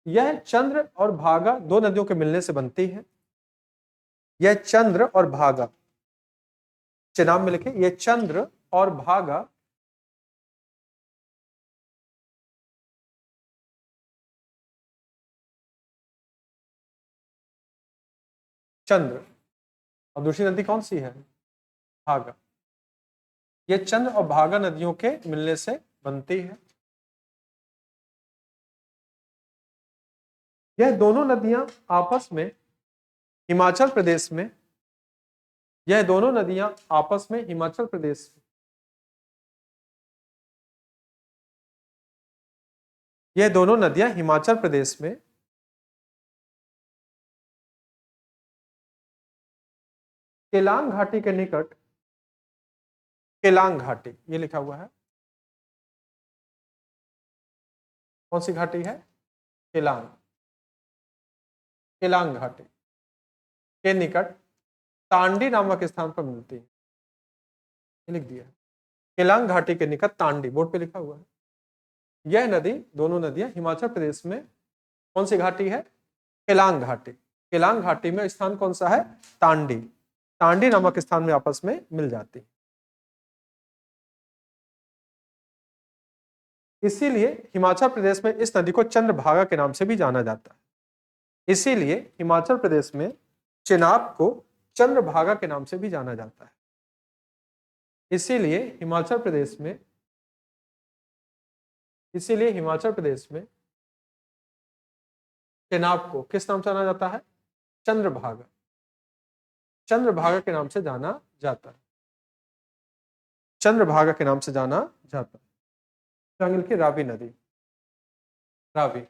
यह चंद्र और भागा दो नदियों के मिलने से बनती है। यह चंद्र और भागा, चेनाब में लिखिए, यह चंद्र और भागा चंद्र, और दूसरी नदी कौन सी है? भागा। ये चंद्र और भागा नदियों के मिलने से बनती है। यह दोनों नदियां आपस में हिमाचल प्रदेश में, यह दोनों नदियां आपस में हिमाचल प्रदेश में, यह दोनों नदियां हिमाचल प्रदेश में केलांग घाटी के निकट, केलांग घाटी ये लिखा हुआ है, कौन सी घाटी है? केलांग, केलांग घाटी के निकट तांडी नामक स्थान पर मिलती है। ये लिख दिया है, केलांग घाटी के निकट तांडी, बोर्ड पे लिखा हुआ है। यह नदी, दोनों नदियां हिमाचल प्रदेश में कौन सी घाटी है? केलांग घाटी। केलांग घाटी में स्थान कौन सा है? तांडी। तांडी नामक स्थान में आपस में मिल जाती है। इसीलिए हिमाचल प्रदेश में इस नदी को चंद्रभागा के नाम से भी जाना जाता है। इसीलिए हिमाचल प्रदेश में चेनाब को चंद्रभागा के नाम से भी जाना जाता है। इसीलिए हिमाचल प्रदेश में, इसीलिए हिमाचल प्रदेश में चेनाब को किस नाम से जाना जाता है? चंद्रभागा। चंद्रभागा के नाम से जाना जाता है। चंद्रभागा के नाम से जाना जाता है। जंगल की रावी नदी, रावी,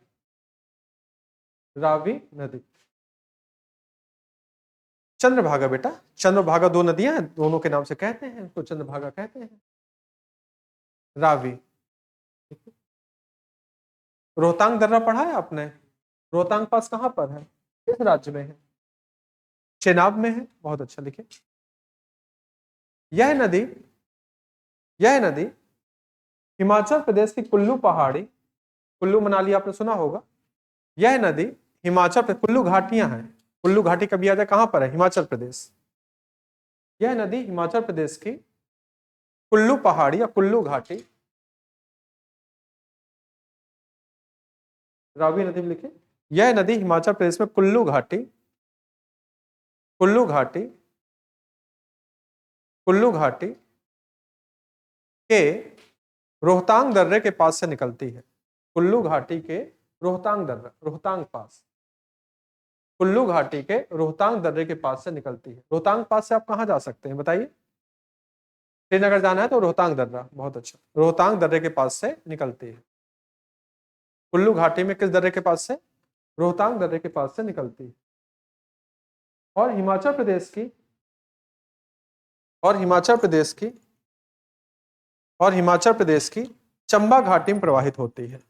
रावी नदी। चंद्रभागा बेटा, चंद्रभागा दो नदियां हैं, दोनों के नाम से कहते हैं, उसको चंद्रभागा कहते हैं। रावी। रोहतांग दर्रा पढ़ा है आपने? रोहतांग पास कहां पर है, किस राज्य में है? चेनाब में है, बहुत अच्छा लिखे। यह नदी, यह नदी हिमाचल प्रदेश की कुल्लू पहाड़ी, कुल्लू मनाली आपने सुना होगा, यह नदी हिमाचल प्रदेश, कुल्लू घाटियां हैं, कुल्लू घाटी कभी याद है कहां पर है? हिमाचल प्रदेश। यह नदी हिमाचल प्रदेश की कुल्लू पहाड़ी या कुल्लू घाटी, रावी नदी में लिखे, यह नदी हिमाचल प्रदेश में कुल्लू घाटी, कुल्लू घाटी, कुल्लू घाटी के रोहतांग दर्रे के पास से निकलती है। कुल्लू घाटी के रोहतांग दर्रा, रोहतांग पास, कुल्लू घाटी के रोहतांग दर्रे के पास से निकलती है। रोहतांग पास से आप कहां जा सकते हैं बताइए? श्रीनगर जाना है तो रोहतांग दर्रा, बहुत अच्छा, रोहतांग दर्रे के पास से निकलती है। कुल्लू घाटी में किस दर्रे के पास से? रोहतांग दर्रे के पास से निकलती है। और हिमाचल प्रदेश की, और हिमाचल प्रदेश की, और हिमाचल प्रदेश की चंबा घाटी में प्रवाहित होती है।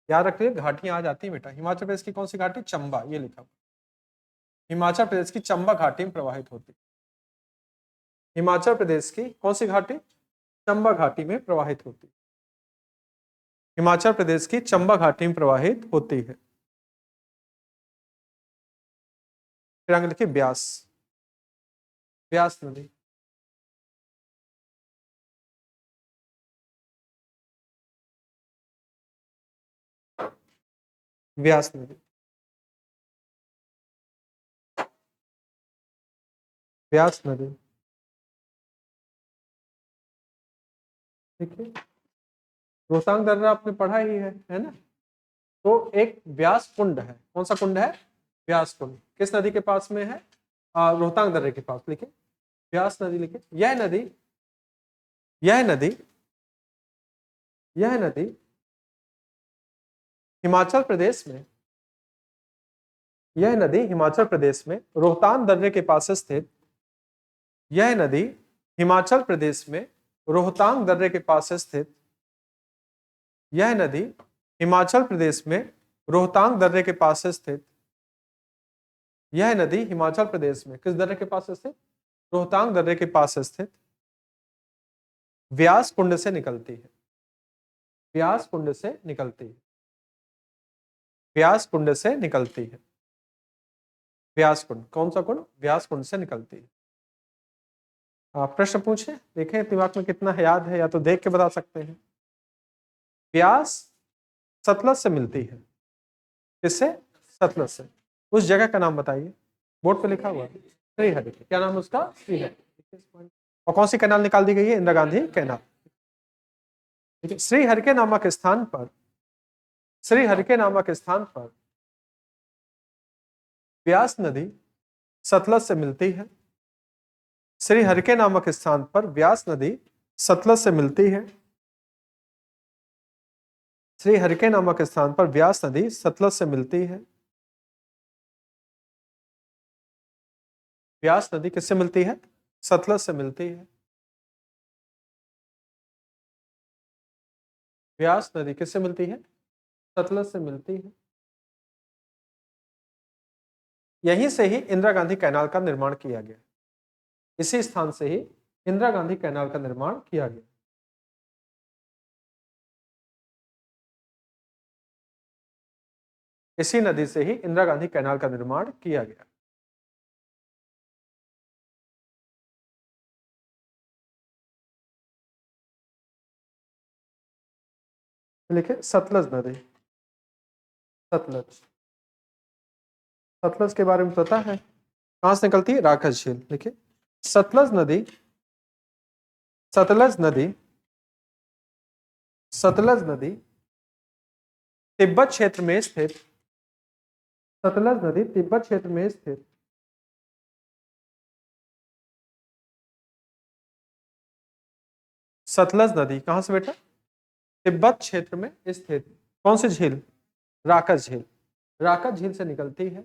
याद रखिए घाटियां आ जाती है बेटा। हिमाचल प्रदेश की कौन सी घाटी? चंबा, ये लिखा। हिमाचल प्रदेश की चंबा घाटी में प्रवाहित होती है। हिमाचल प्रदेश की कौन सी घाटी? चंबा घाटी में प्रवाहित होती है। हिमाचल प्रदेश की चंबा घाटी में प्रवाहित होती है। फिर आगे लिखिए ब्यास, ब्यास नदी, ब्यास नदी, ब्यास नदी, ठीक है। रोहतांग दर्रा आपने पढ़ा ही है ना? तो एक ब्यास कुंड है, कौन सा कुंड है? ब्यास कुंड, किस नदी के पास में है? रोहतांग दर्रे के पास, लिखे ब्यास नदी लिखे। यह नदी, यह नदी, यह नदी हिमाचल प्रदेश में, यह नदी हिमाचल प्रदेश में रोहतांग दर्रे के पास स्थित, यह नदी हिमाचल प्रदेश में रोहतांग दर्रे के पास स्थित, यह नदी हिमाचल प्रदेश में रोहतांग दर्रे के पास स्थित, यह नदी हिमाचल प्रदेश में किस दर्रे के पास स्थित? रोहतांग दर्रे के पास स्थित व्यास कुंड से निकलती है। व्यास कुंड से निकलती है, व्यास कुंड से निकलती है। व्यास कुंड, कौन सा कुंड? व्यास कुंड से निकलती है। आप प्रश्न पूछे, देखें दिमाग में कितना याद है, या तो देख के बता सकते हैं। व्यास सतलज से मिलती है, किससे? सतलज से। उस जगह का नाम बताइए, बोर्ड पे लिखा हुआ है, श्रीहरि। क्या नाम है उसका? श्रीहरि। और कौन सी कैनाल निकाल दी गई है? इंदिरा गांधी कैनाल। ठीक है, श्रीहरि के नामक स्थान पर, श्रीहरि के नामक स्थान पर व्यास नदी सतलज से मिलती है। श्रीहरि के नामक स्थान पर व्यास नदी सतलज से मिलती है। श्रीहरि के नामक स्थान पर व्यास नदी सतलज से मिलती है। व्यास नदी किससे मिलती है? सतलज से मिलती है। व्यास नदी किससे मिलती है? सतलज से मिलती है। यहीं से ही इंदिरा गांधी कैनाल का निर्माण किया गया, इसी स्थान से ही इंदिरा गांधी कैनाल का निर्माण किया गया। इसी नदी से ही इंदिरा गांधी कैनाल का निर्माण किया गया। लिखे सतलज नदी, सतलज, सतलज के बारे में पता है? कहां से निकलती है? राकस झील। देखिए सतलज नदी, सतलज नदी, सतलज नदी तिब्बत क्षेत्र में स्थित, सतलज नदी तिब्बत क्षेत्र में स्थित सतलज नदी कहां से बेटा? तिब्बत क्षेत्र में स्थित कौन सी झील? राकस झील। राकस झील से निकलती है।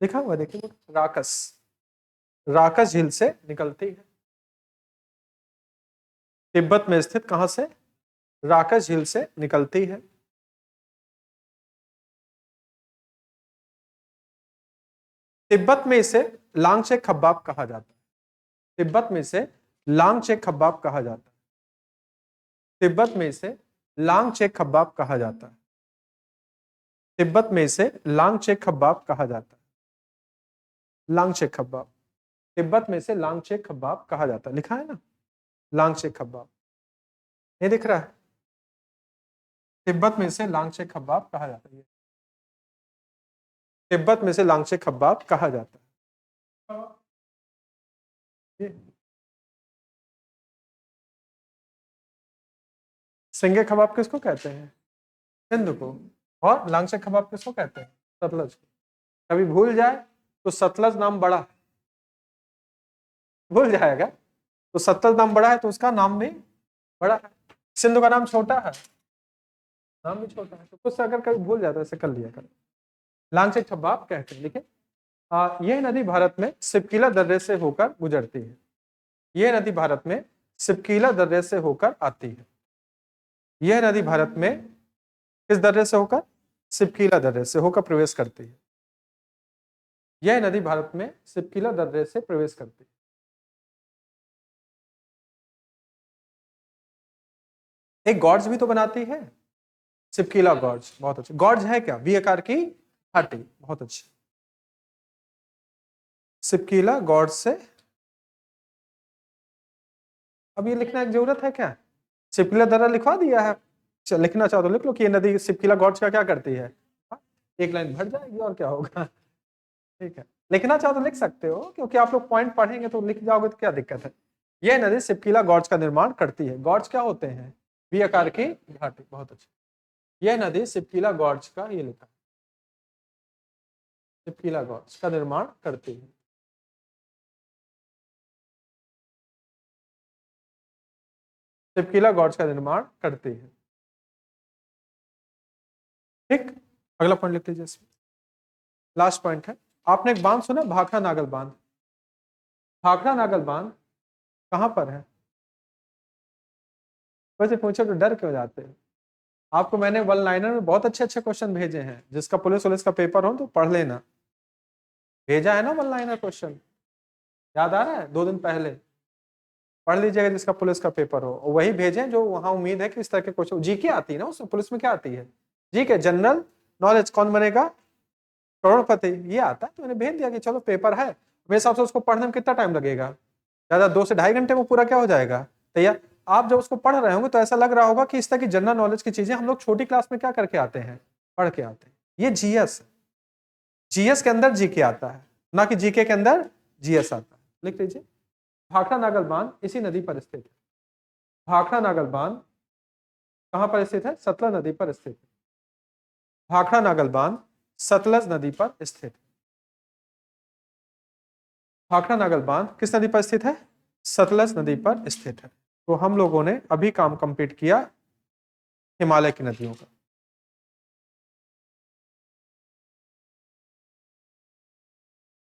लिखा हुआ देखिए, राकस, राकस झील से निकलती है। तिब्बत में स्थित कहां से? राकस झील से निकलती है। तिब्बत में इसे लांगचे खब्बाब कहा जाता है। तिब्बत में इसे लांगचे खब्बाब कहा जाता है। तिब्बत में इसे लांगचे खब्बाब कहा जाता है। तिब्बत में इसे लांगचे खब्बाब कहा जाता है। लांगचे खब्बाब, तिब्बत में इसे लांगचे खब्बाब कहा जाता है। लिखा है ना, लांगचे खब्बाब, ये दिख रहा है। तिब्बत में इसे लांगचे खब्बाब कहा जाता है। तिब्बत में इसे लांगचे खब्बाब कहा जाता है। सिंगे कबाब किसको कहते हैं? सिंध को। और लांगचे कबाब किसको कहते हैं? सतलज को। कभी भूल जाए तो सतलज नाम बड़ा है, भूल जाएगा तो सतलज नाम बड़ा है तो उसका नाम भी बड़ा है। सिंधु का नाम छोटा है, नाम भी छोटा है, तो कुछ अगर कभी भूल जाता है ऐसे कर लिया कर। लांगचे कबाब कहते हैं। देखिए, यह नदी भारत में सिपकीला दर्रे से होकर गुजरती है। यह नदी भारत में सिपकीला दर्रे से होकर आती है। यह नदी भारत में किस दर्रे से होकर? सिपकीला दर्रे से होकर प्रवेश करती है। यह नदी भारत में सिपकीला दर्रे से प्रवेश करती है। एक गॉर्ज भी तो बनाती है, सिपकीला गॉर्ज। बहुत अच्छी गॉर्ज है क्या? वी आकार की घाटी, बहुत अच्छी। सिपकीला गॉर्ज से, अब ये लिखना की जरूरत है क्या? सिपकीला दर्रा लिखवा दिया है, लिखना चाहो तो लिख लो कि ये नदी सिपकीला गॉर्ज का क्या करती है। एक लाइन भर जाएगी और क्या होगा। ठीक है, लिखना चाहो तो लिख सकते हो, क्योंकि आप लोग पॉइंट पढ़ेंगे तो लिख जाओगे तो क्या दिक्कत है। यह नदी सिपकीला गॉर्ज का निर्माण करती है। गॉर्ज क्या होते हैं? वी आकार की घाटी, बहुत अच्छी। यह नदी सिपकीला गॉर्ज का, ये लिखा, सिपकीला गॉर्ज का निर्माण करती है। सिपकीला गॉर्ज का निर्माण करती है। ठीक, अगला पॉइंट लिख लीजिए इसमें, लास्ट पॉइंट है। आपने एक बांध सुना, भाखड़ा नागल बांध? भाखड़ा नागल बांध कहां पर है? वैसे पूछो तो डर क्यों जाते हैं? आपको मैंने वन लाइनर में बहुत अच्छे अच्छे क्वेश्चन भेजे हैं, जिसका पुलिस वुलिस का पेपर हो तो पढ़ लेना। भेजा है ना वन लाइनर क्वेश्चन, याद आ रहा है? 2 दिन पहले पढ़ लीजिएगा, जिसका पुलिस का पेपर हो। वही भेजें जो वहां उम्मीद है कि इस तरह के क्वेश्चन। जीके आती है ना उसमें, पुलिस में क्या आती है? जीके, जनरल नॉलेज, कौन बनेगा करोड़पति, ये आता है। तो मैंने भेज दिया कि चलो पेपर है, मेरे हिसाब से उसको पढ़ने में कितना टाइम लगेगा? ज्यादा 2 से 2.5 घंटे में पूरा क्या हो जाएगा, तैयार। आप जब उसको पढ़ रहे होंगे तो ऐसा लग रहा होगा कि इस तरह की जनरल नॉलेज की चीजें हम लोग छोटी क्लास में क्या करके आते हैं, पढ़ के आते हैं। ये जीएस, जीएस के अंदर जीके आता है, ना कि जीके के अंदर जीएस आता है। लिख लीजिए, भाखड़ा नागल बांध इसी नदी पर स्थित है। भाखड़ा नागल बांध कहां पर स्थित है? सतलज नदी पर स्थित है। भाखड़ा नागल बांध सतलज नदी पर स्थित है। भाखड़ा नागल बांध किस नदी पर स्थित है? सतलज नदी पर स्थित है। तो हम लोगों ने अभी काम कंप्लीट किया हिमालय की नदियों का।